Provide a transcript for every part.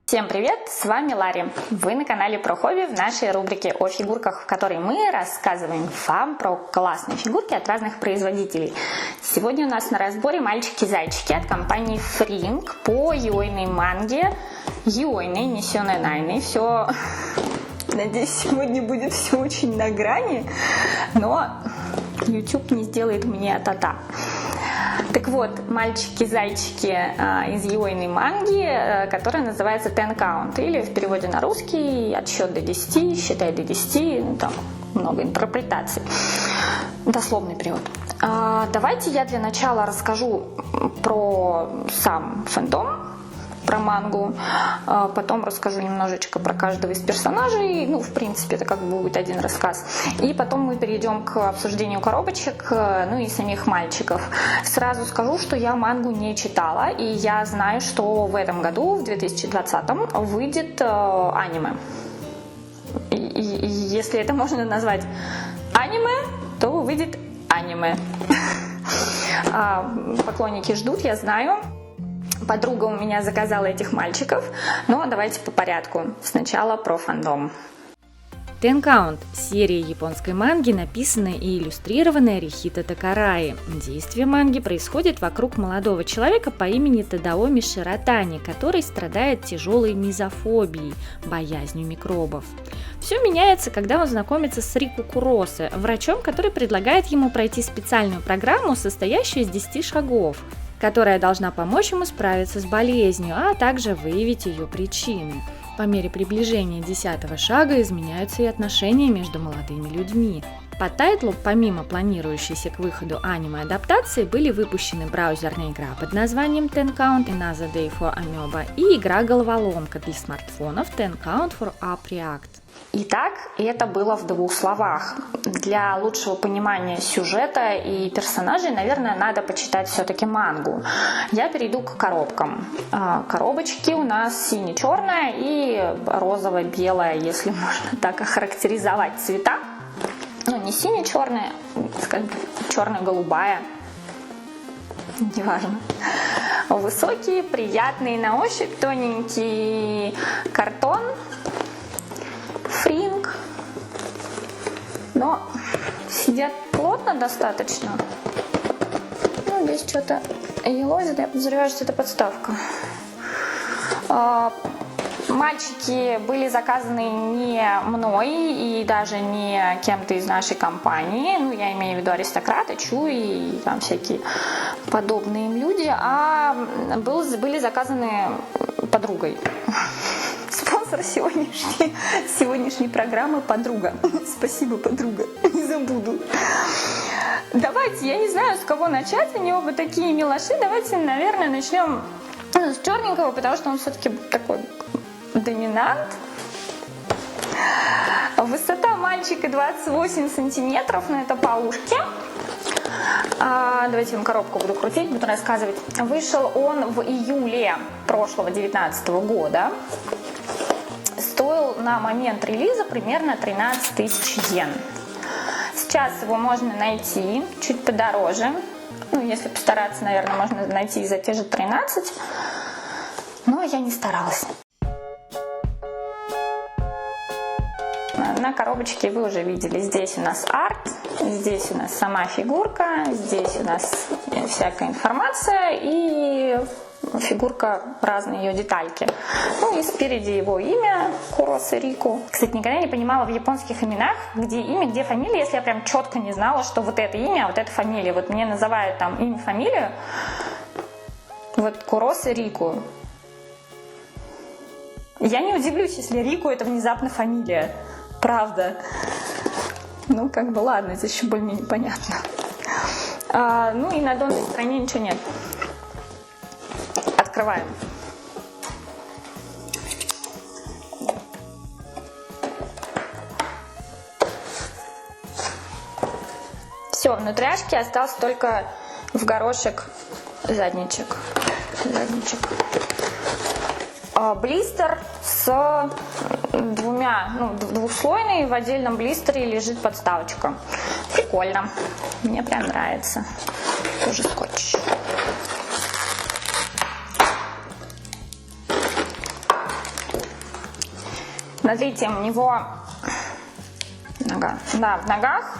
Всем привет, с вами Ларри. Вы на канале Про Хобби в нашей рубрике о фигурках, в которой мы рассказываем вам про классные фигурки от разных производителей. Сегодня у нас на разборе мальчики-зайчики от компании Frink по Йойной манге. Йойной, не сёнэнайной. Все, надеюсь, сегодня будет все очень на грани, но YouTube не сделает мне та-та. Так вот, мальчики-зайчики из Йойной манги, которая называется Ten Count, или в переводе на русский отсчет до 10, считай до 10, ну, там много интерпретаций. Дословный перевод. Давайте я для начала расскажу про сам фэндом, про мангу, потом расскажу немножечко про каждого из персонажей, ну, в принципе, это как бы будет один рассказ, и потом мы перейдем к обсуждению коробочек, ну и самих мальчиков. Сразу скажу, что я мангу не читала, и я знаю, что в этом году, в 2020, выйдет аниме. И если это можно назвать аниме, то выйдет аниме. Поклонники ждут, я знаю. Подруга у меня заказала этих мальчиков, но давайте по порядку. Сначала про фандом. Ten Count – серия японской манги, написанная и иллюстрированная Рихито Такараи. Действие манги происходит вокруг молодого человека по имени Тадаоми Широтани, который страдает тяжелой мизофобией, боязнью микробов. Все меняется, когда он знакомится с Рику Куросе, врачом, который предлагает ему пройти специальную программу, состоящую из 10 шагов, которая должна помочь ему справиться с болезнью, а также выявить ее причины. По мере приближения 10-го шага изменяются и отношения между молодыми людьми. По тайтлу, помимо планирующейся к выходу аниме-адаптации, были выпущены браузерная игра под названием Ten Count Another Day for Amoeba и игра-головоломка для смартфонов Ten Count for Up React. Итак, это было в двух словах. Для лучшего понимания сюжета и персонажей, наверное, надо почитать все-таки мангу. Я перейду к коробкам. Коробочки у нас сине-черная и розово-белая, если можно так охарактеризовать цвета. Ну, не сине-черная, скажем, черно-голубая. Неважно. Высокий, приятный на ощупь, тоненький картон. Frink, но сидят плотно достаточно. Ну, здесь что-то елозит, я подозреваю, что это подставка. Мальчики были заказаны не мной и даже не кем-то из нашей компании, ну, я имею в виду Аристократа, Чу и там всякие подобные им люди, а были заказаны подругой. Спонсор сегодняшней программы — подруга. Спасибо, подруга, не забуду. Давайте, я не знаю, с кого начать, они оба такие милаши. Давайте, наверное, начнем с черненького, потому что он все-таки такой доминант. Высота мальчика 28 сантиметров, но это по ушке. Давайте я вам коробку буду крутить, буду рассказывать. Вышел он в июле прошлого 2019 года. Стоил на момент релиза примерно 13 тысяч йен. Сейчас его можно найти чуть подороже. Ну, если постараться, наверное, можно найти за те же 13. Но я не старалась. На коробочке вы уже видели, здесь у нас арт, здесь у нас сама фигурка, здесь у нас всякая информация и фигурка, разные ее детальки. Ну и спереди его имя, Куросе Рику. Кстати, никогда не понимала в японских именах, где имя, где фамилия, если я прям четко не знала, что вот это имя, а вот это фамилия. Вот мне называют там имя, фамилию, вот Куросе Рику. Я не удивлюсь, если Рику это внезапно фамилия. Правда. Ну, как бы ладно, это еще более-менее понятно. Ну и на донной стороне ничего нет. Открываем. Все, внутряшки остался только в горошек задничек. Блистер с двухслойный, в отдельном блистере лежит подставочка. Прикольно. Мне прям нравится. Тоже скотч. Смотрите, у него нога. Да, в ногах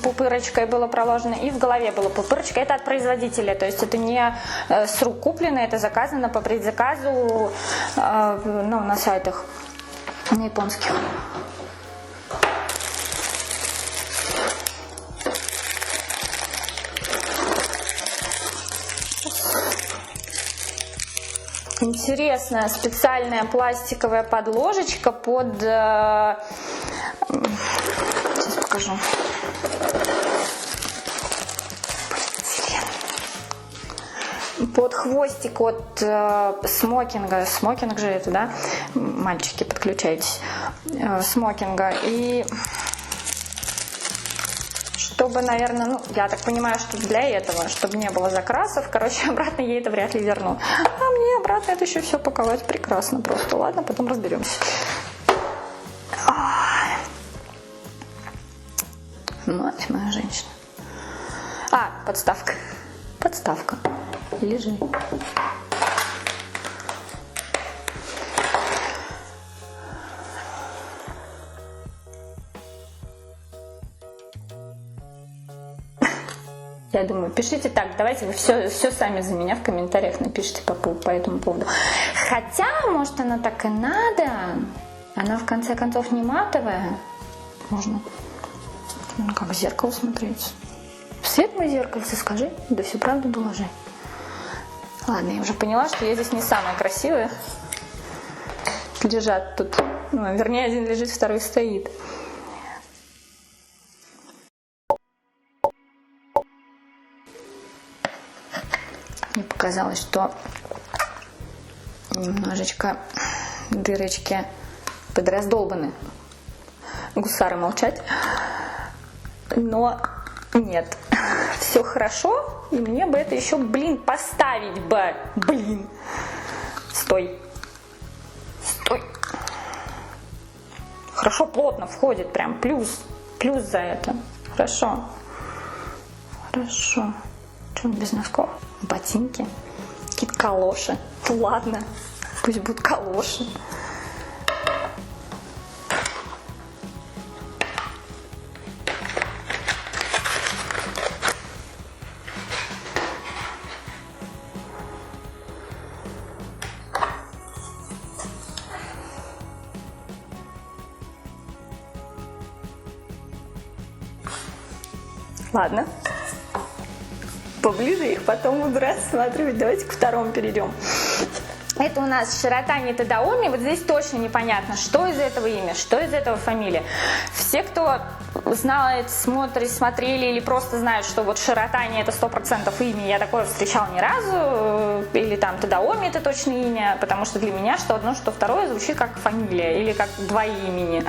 пупырочкой было проложено и в голове было пупырочка. Это от производителя, то есть это не с рук куплено, это заказано по предзаказу на сайтах на японских. Интересная специальная пластиковая подложечка под... Сейчас покажу. Под хвостик от смокинга. Смокинг же это, да? Мальчики, подключайтесь. Смокинга. И... чтобы, наверное, я так понимаю, что для этого, чтобы не было закрасов, короче, обратно ей это вряд ли верну. А мне обратно это еще все паковать прекрасно просто. Ладно, потом разберемся. Мать моя женщина. Подставка. Подставка. Лежи. Я думаю, пишите так, давайте вы все сами за меня в комментариях напишите по этому поводу. Хотя, может, она так и надо. Она, в конце концов, не матовая. Можно как в зеркало смотреться. В свет мой зеркальце скажи, да всю правду доложи. Ладно, я уже поняла, что я здесь не самая красивая. Лежат тут. Вернее, один лежит, второй стоит. Мне показалось, что немножечко дырочки подраздолбаны. Гусары молчать. Но нет. Все хорошо. И мне бы это еще, поставить бы. Стой. Стой. Хорошо, плотно входит. Прям плюс. Плюс за это. Хорошо. Хорошо. Что он без носков? Ботинки. Какие-то калоши. Ладно. Пусть будут калоши. Ладно. Поближе их потом буду рассматривать. Давайте к второму перейдем. Это у нас Широтани Тадаоми. Вот здесь точно непонятно, что из этого имя, что из этого фамилия. Все, кто знает, смотрели или просто знают, что вот Широтани это 100% имя, я такое встречала ни разу, или там Тадаоми это точно имя, потому что для меня что одно, что второе звучит как фамилия или как два имени.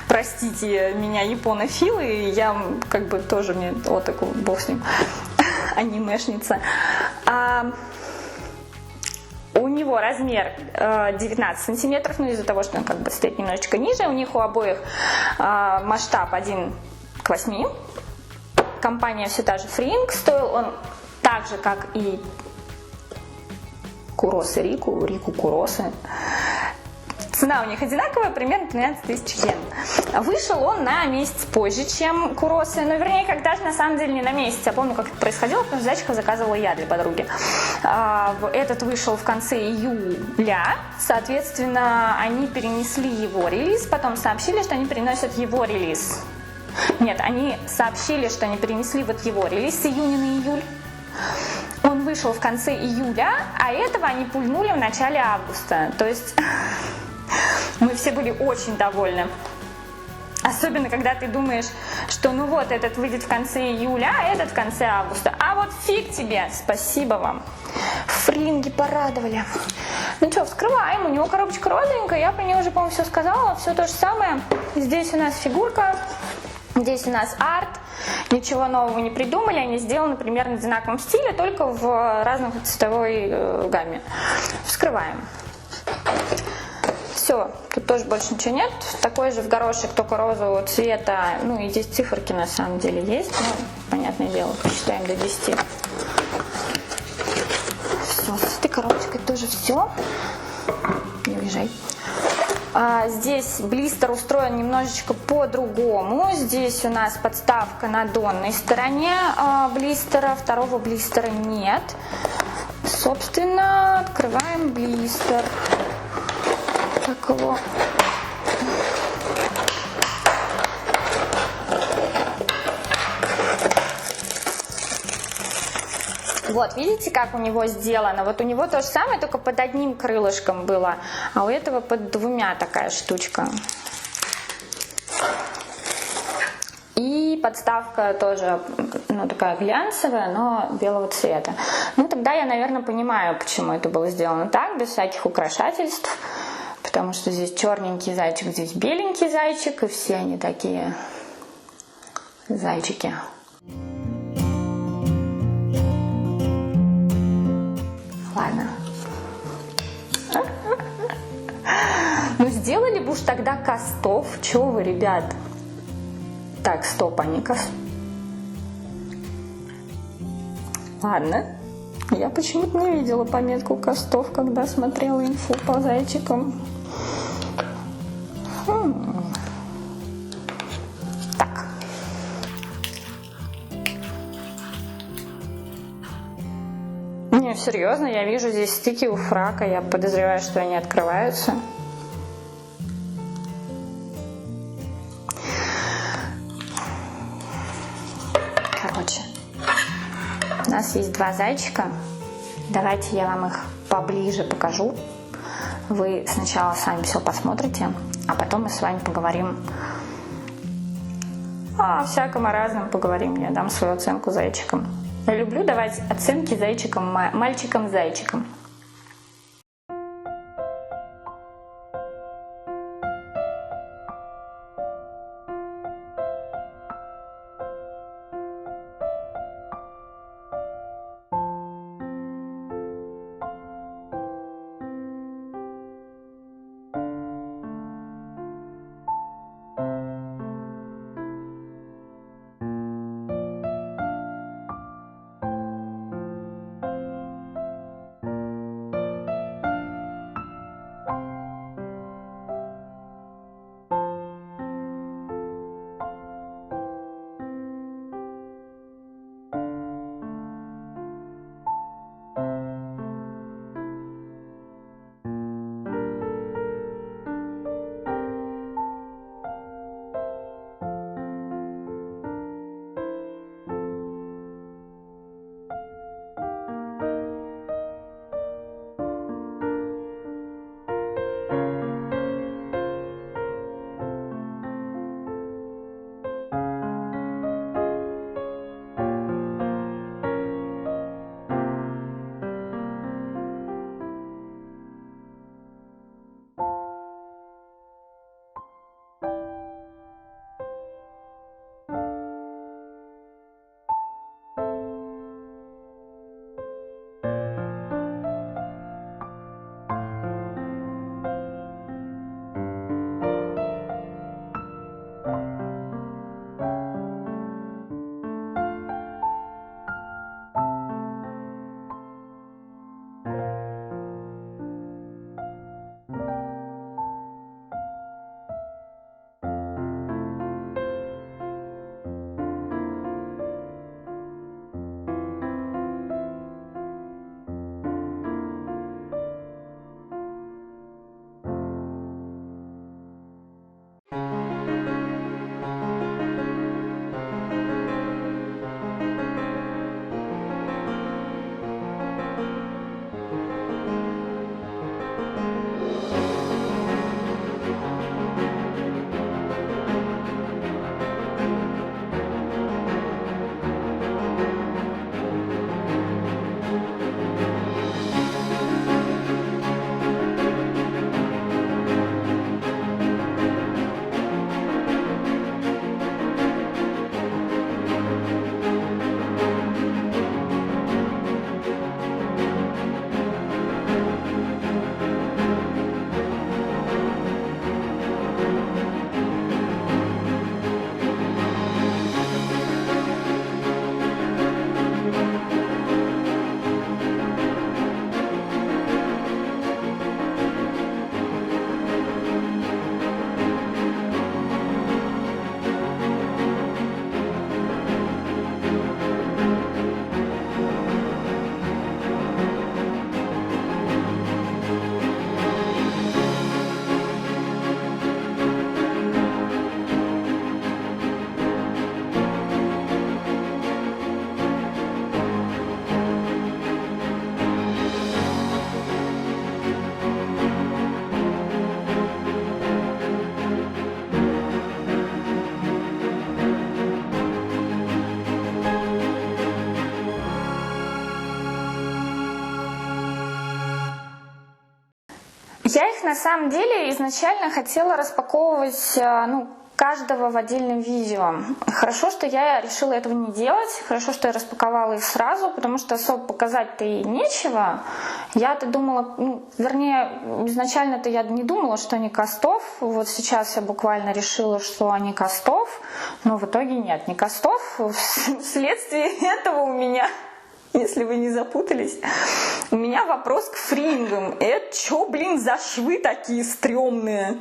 Простите меня, японофилы, я тоже мне такой бог с ним, анимешница. У него размер 19 сантиметров, из-за того, что он стоит немножечко ниже. У них у обоих масштаб 1:8. Компания все та же Фринг. Стоил он так же, как и Куросы Рику Куросы. Цена у них одинаковая, примерно 13 тысяч йен. Вышел он на месяц позже, чем Куросы. Вернее, даже на самом деле не на месяц. Я помню, как это происходило, потому что зайчиков заказывала я для подруги. Этот вышел в конце июля. Соответственно, они перенесли его релиз. Потом сообщили, что они переносят его релиз. Нет, они сообщили, что они перенесли его релиз с июня на июль. Он вышел в конце июля, а этого они пульнули в начале августа. То есть... мы все были очень довольны. Особенно, когда ты думаешь, что этот выйдет в конце июля, а этот в конце августа. А вот фиг тебе, спасибо вам. Фринги порадовали. Вскрываем. У него коробочка розовенькая, я про нее уже, по-моему, все сказала. Все то же самое. Здесь у нас фигурка, здесь у нас арт. Ничего нового не придумали, они сделаны примерно в одинаковом стиле, только в разной цветовой гамме. Вскрываем. Все, тут тоже больше ничего нет. Такой же в горошек, только розового цвета. И здесь циферки на самом деле есть. Понятное дело, посчитаем до 10. Все, с этой коробочкой тоже все. Не уезжай. Здесь блистер устроен немножечко по-другому. Здесь у нас подставка на донной стороне блистера, второго блистера нет. Собственно, открываем блистер. Так его. Вот, видите, как у него сделано? Вот у него то же самое, только под одним крылышком было, а у этого под двумя такая штучка. И подставка тоже, ну, такая глянцевая, но белого цвета. Ну, тогда я, наверное, понимаю, почему это было сделано так, без всяких украшательств. Потому что здесь черненький зайчик, здесь беленький зайчик, и все они такие зайчики. Ладно. Ну, сделали бы уж тогда кастов. Чего вы, ребят? Так, стоп, Аникас. Ладно. Я почему-то не видела пометку кастов, когда смотрела инфу по зайчикам. Так. Не, серьезно, я вижу здесь стыки у фрака, я подозреваю, что они открываются. Короче, у нас есть два зайчика. Давайте я вам их поближе покажу. Вы сначала сами все посмотрите, а потом мы с вами поговорим о всяком о разном поговорим. Я дам свою оценку зайчикам. Я люблю давать оценки зайчикам, мальчикам-зайчикам. Я их на самом деле изначально хотела распаковывать, каждого в отдельном видео. Хорошо, что я решила этого не делать, хорошо, что я распаковала их сразу, потому что особо показать-то и нечего. Я-то думала, изначально-то я не думала, что они Костов. Вот сейчас я буквально решила, что они Костов, но в итоге нет, не Костов. Вследствие этого у меня, если вы не запутались, у меня вопрос к фрингам. Это чё, за швы такие стрёмные?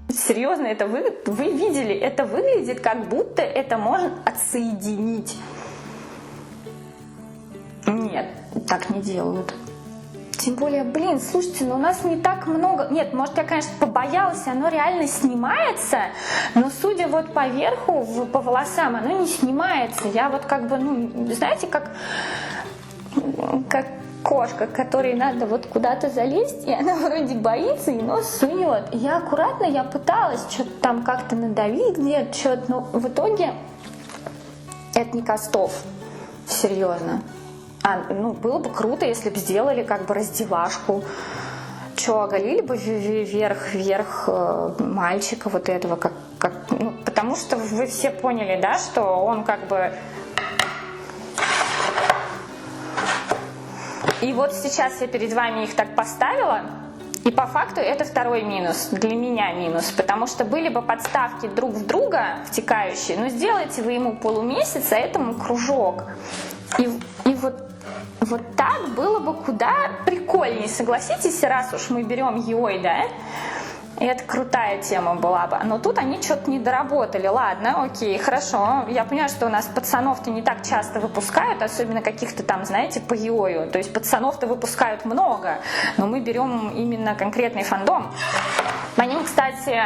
Серьезно, это вы видели? Это выглядит, как будто это можно отсоединить. Нет, так не делают. Тем более, слушайте, у нас не так много... Нет, может, я, конечно, побоялась, оно реально снимается, но судя вот по верху, по волосам, оно не снимается. Я вот знаете, как кошка, которой надо вот куда-то залезть, и она вроде боится и нос сует. Я пыталась что-то там как-то надавить где-то, что-то, но в итоге это не Костов. Серьезно. Было бы круто, если бы сделали раздевашку. Оголили бы вверх мальчика вот этого, потому что вы все поняли, да, что он И вот сейчас я перед вами их так поставила, и по факту это второй минус, для меня минус, потому что были бы подставки друг в друга втекающие, но сделайте вы ему полумесяц, а этому кружок. И вот так было бы куда прикольнее, согласитесь, раз уж мы берем Йой, да? И это крутая тема была бы. Но тут они что-то не доработали. Ладно, окей, хорошо. Я понимаю, что у нас пацанов-то не так часто выпускают, особенно каких-то там, знаете, по Йою. То есть пацанов-то выпускают много, но мы берем именно конкретный фандом. Они, кстати,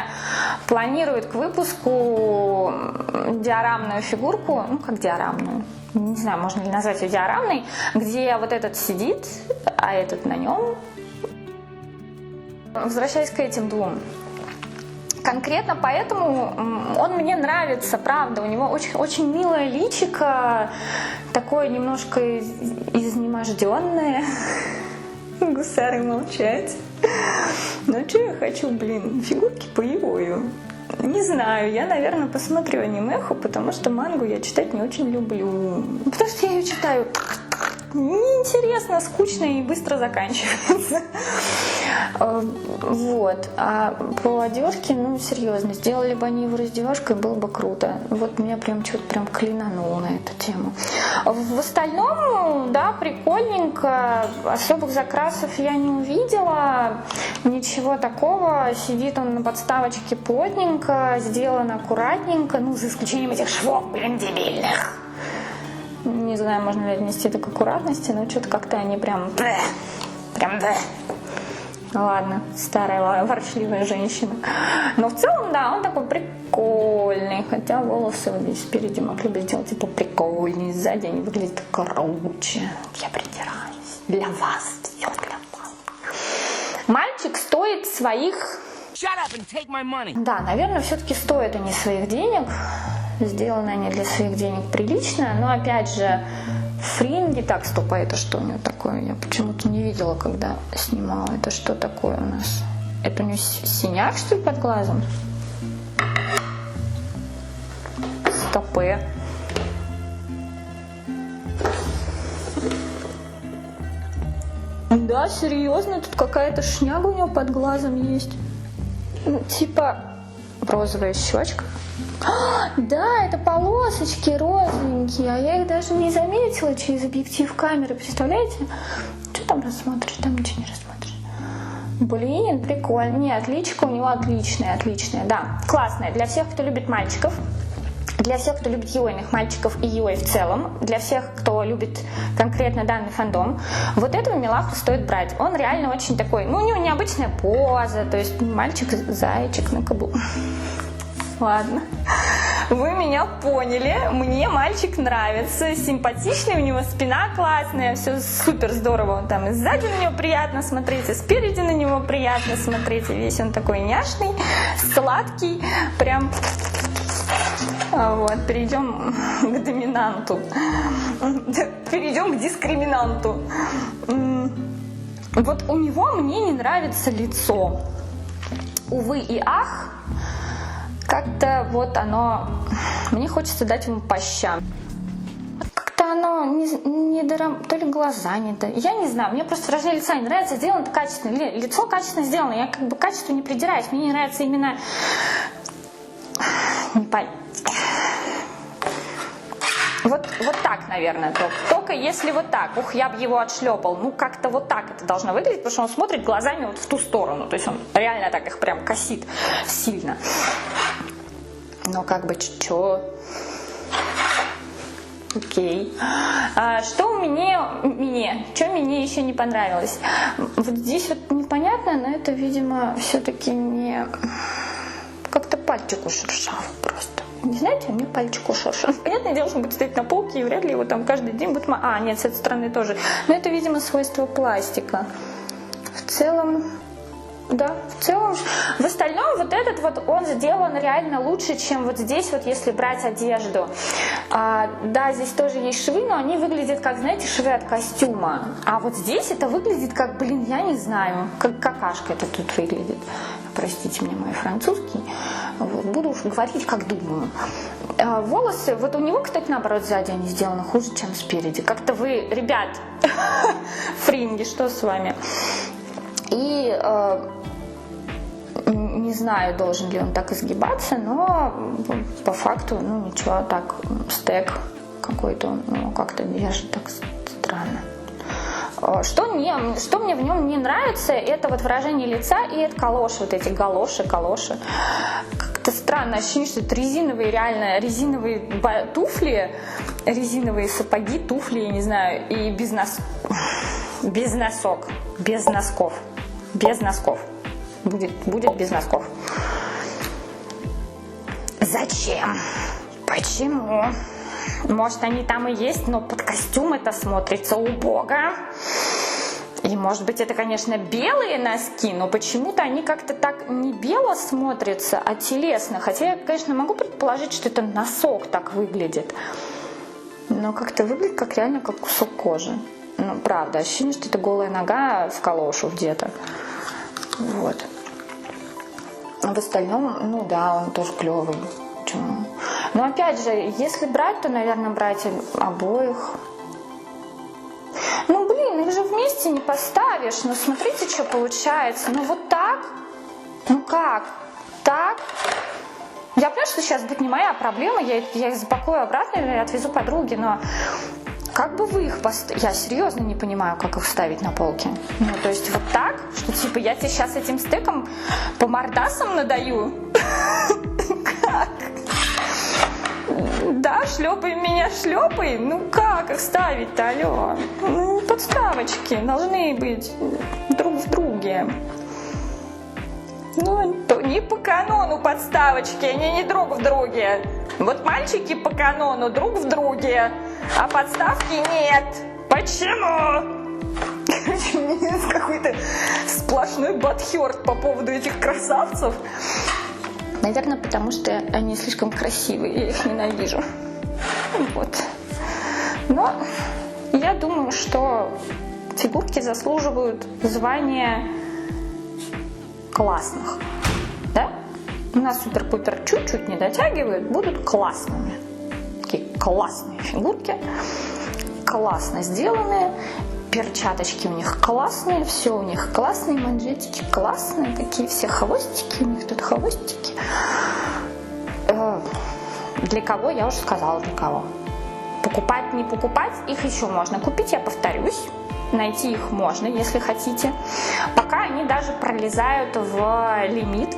планируют к выпуску диорамную фигурку, как диорамную, не знаю, можно ли назвать ее диорамной, где вот этот сидит, а этот на нем. Возвращаясь к этим двум. Конкретно поэтому он мне нравится, правда. У него очень, очень милое личико, такое немножко изнеможденное. Гусары молчать. Ну что я хочу, фигурки по Йою. Не знаю, я, наверное, посмотрю анимеху, потому что мангу я читать не очень люблю. Потому что я ее читаю неинтересно, скучно и быстро заканчивается. Вот. А по одежке, серьезно, сделали бы они его раздевашкой, было бы круто. Вот меня что-то клинануло на эту тему. В остальном, да, прикольненько. Особых закрасов я не увидела. Ничего такого. Сидит он на подставочке плотненько, сделан аккуратненько, за исключением этих швов, дебильных. Не знаю, можно ли отнести это к аккуратности, но что-то как-то они прям. Ладно, старая ворчливая женщина. Но в целом, да, он такой прикольный. Хотя волосы вот здесь спереди могли бы сделать прикольнее. Сзади они выглядят короче. Я придираюсь. Для вас. Все для вас. Мальчик стоит своих... Да, наверное, все-таки стоят они своих денег. Сделаны они для своих денег прилично. Но опять же, фринги. Так, стоп, а это что у него такое? Я почему-то не видела, когда снимала. Это что такое у нас? Это у него синяк, что ли, под глазом? Стопы. Да, серьезно, тут какая-то шняга у него под глазом есть. Типа розовая щечка. Да, это полосочки розовенькие, а я их даже не заметила через объектив камеры, представляете? Что там рассмотришь? Там ничего не рассмотришь. Прикольно. Нет, личико у него отличное, да, классное. Для всех, кто любит мальчиков, для всех, кто любит йойных мальчиков и йой в целом, для всех, кто любит конкретно данный фандом, вот этого милаху стоит брать. Он реально очень такой, у него необычная поза, то есть мальчик-зайчик на каблуках. Ладно, вы меня поняли, мне мальчик нравится, симпатичный, у него спина классная, все супер здорово, там и сзади на него приятно смотреть, и спереди на него приятно смотреть, и весь он такой няшный, сладкий, прям... Вот, перейдем к доминанту, перейдем к дискриминанту. Вот у него мне не нравится лицо. Увы и ах, как-то вот оно, мне хочется дать ему по щам. Как-то оно то ли глаза не да. Я не знаю, мне просто выражение лица не нравится, сделано качественно. Лицо качественно сделано, я как бы к качеству не придираюсь. Мне не нравится именно... Вот так, наверное, только если вот так. Ух, я бы его отшлепал. Ну, как-то вот так это должно выглядеть, потому что он смотрит глазами вот в ту сторону. То есть он реально так их прям косит сильно. Но как бы чё? Окей. Что мне еще не понравилось? Вот здесь вот непонятно, но это, видимо, все-таки не... Как-то пальчик ушершал просто. Не знаете, у меня пальчик ушершал. Понятное дело, что он будет стоять на полке, и вряд ли его там каждый день будет... нет, с этой стороны тоже. Но это, видимо, свойство пластика. В целом... Да, в целом, в остальном вот этот вот он сделан реально лучше, чем вот здесь вот, если брать одежду. Да, здесь тоже есть швы, но они выглядят как, знаете, швы от костюма. А вот здесь это выглядит как, я не знаю, как какашка это тут выглядит. Простите мне мой французский. Вот, буду уж говорить, как думаю. Волосы, вот у него, кстати, наоборот, сзади они сделаны хуже, чем спереди. Как-то вы, ребят, фринги, что с вами? И не знаю, должен ли он так изгибаться, но по факту, ничего, так, стек какой-то, как-то держит так странно. Что мне в нем не нравится, это вот выражение лица и это калоши, вот эти калоши. Как-то странно, ощущение, что это резиновые туфли, резиновые сапоги, туфли, я не знаю, и без носков. Будет без носков. Зачем? Почему? Может, они там и есть, но под костюм это смотрится убого. И, может быть, это, конечно, белые носки, но почему-то они как-то так не бело смотрятся, а телесно. Хотя я, конечно, могу предположить, что это носок так выглядит. Но как-то выглядит реально как кусок кожи. Правда, ощущение, что это голая нога в калошу где-то. Вот. А в остальном, да, он тоже клевый. Почему? Но опять же, если брать, то, наверное, брать обоих. Их же вместе не поставишь. Смотрите, что получается. Вот так. Как? Так? Я понимаю, что сейчас будет не моя проблема. Я их запакую обратно и отвезу подруге, но... Как бы вы их поставили? Я серьезно не понимаю, как их ставить на полке. То есть вот так, что типа я тебе сейчас этим стеком по мордасам надаю? Как? Да, шлепай меня, шлепай. Как их ставить-то, алло? Подставочки должны быть друг в друге. То не по канону подставочки, они не друг в друге. Вот мальчики по канону друг в друге, а подставки нет. Почему? Какой-то сплошной бадхёрт по поводу этих красавцев. Наверное, потому что они слишком красивые, я их ненавижу. Вот. Но я думаю, что фигурки заслуживают звания классных. Да? У нас супер-пупер чуть-чуть не дотягивают, будут классными. Такие классные фигурки, классно сделанные, перчаточки у них классные, все у них классные, манжетики классные, такие все хвостики, у них тут хвостики. Для кого, я уже сказала, для кого. Покупать, не покупать, их еще можно купить, я повторюсь. Найти их можно, если хотите. Пока они даже пролезают в лимит.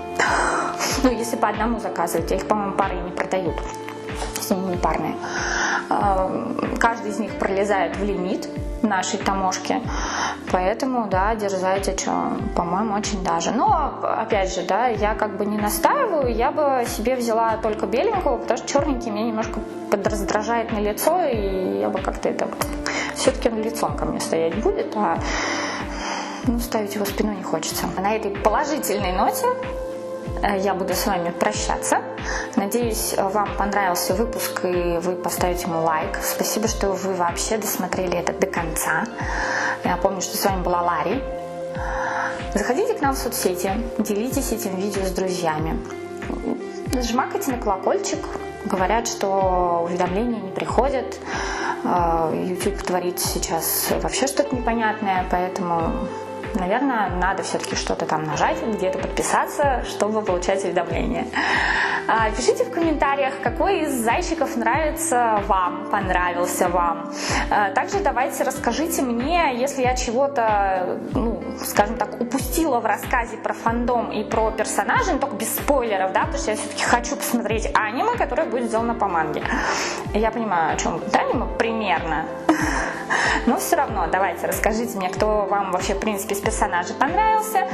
Если по одному заказывать, их, по-моему, пары не продают. Если они не парные. Каждый из них пролезает в лимит нашей таможки. Поэтому, да, дерзайте, что, по-моему, очень даже. Но, опять же, да, я как бы не настаиваю, я бы себе взяла только беленького, потому что черненький меня немножко подраздражает на лицо, и я бы как-то это... Все-таки он лицом ко мне стоять будет, а ставить его спину не хочется. На этой положительной ноте я буду с вами прощаться. Надеюсь, вам понравился выпуск и вы поставите ему лайк. Спасибо, что вы вообще досмотрели это до конца. Я напомню, что с вами была Ларри. Заходите к нам в соцсети, делитесь этим видео с друзьями. Жмакайте на колокольчик. Говорят, что уведомления не приходят. YouTube творит сейчас вообще что-то непонятное, поэтому, наверное, надо все-таки что-то там нажать, где-то подписаться, чтобы получать уведомления. Пишите в комментариях, какой из зайчиков понравился вам. Также давайте расскажите мне, если я чего-то, скажем так, упустила в рассказе про фандом и про персонажей, но только без спойлеров, да, потому что я все-таки хочу посмотреть аниме, которое будет сделано по манге. Я понимаю, о чем будет аниме примерно. Но все равно, давайте, расскажите мне, кто вам вообще, в принципе, из персонажей понравился.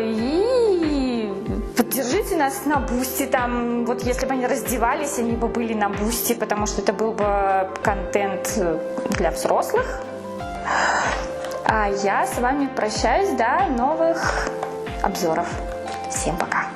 И поддержите нас на Бусти, там, вот если бы они раздевались, они бы были на Бусти, потому что это был бы контент для взрослых. А я с вами прощаюсь до новых обзоров. Всем пока!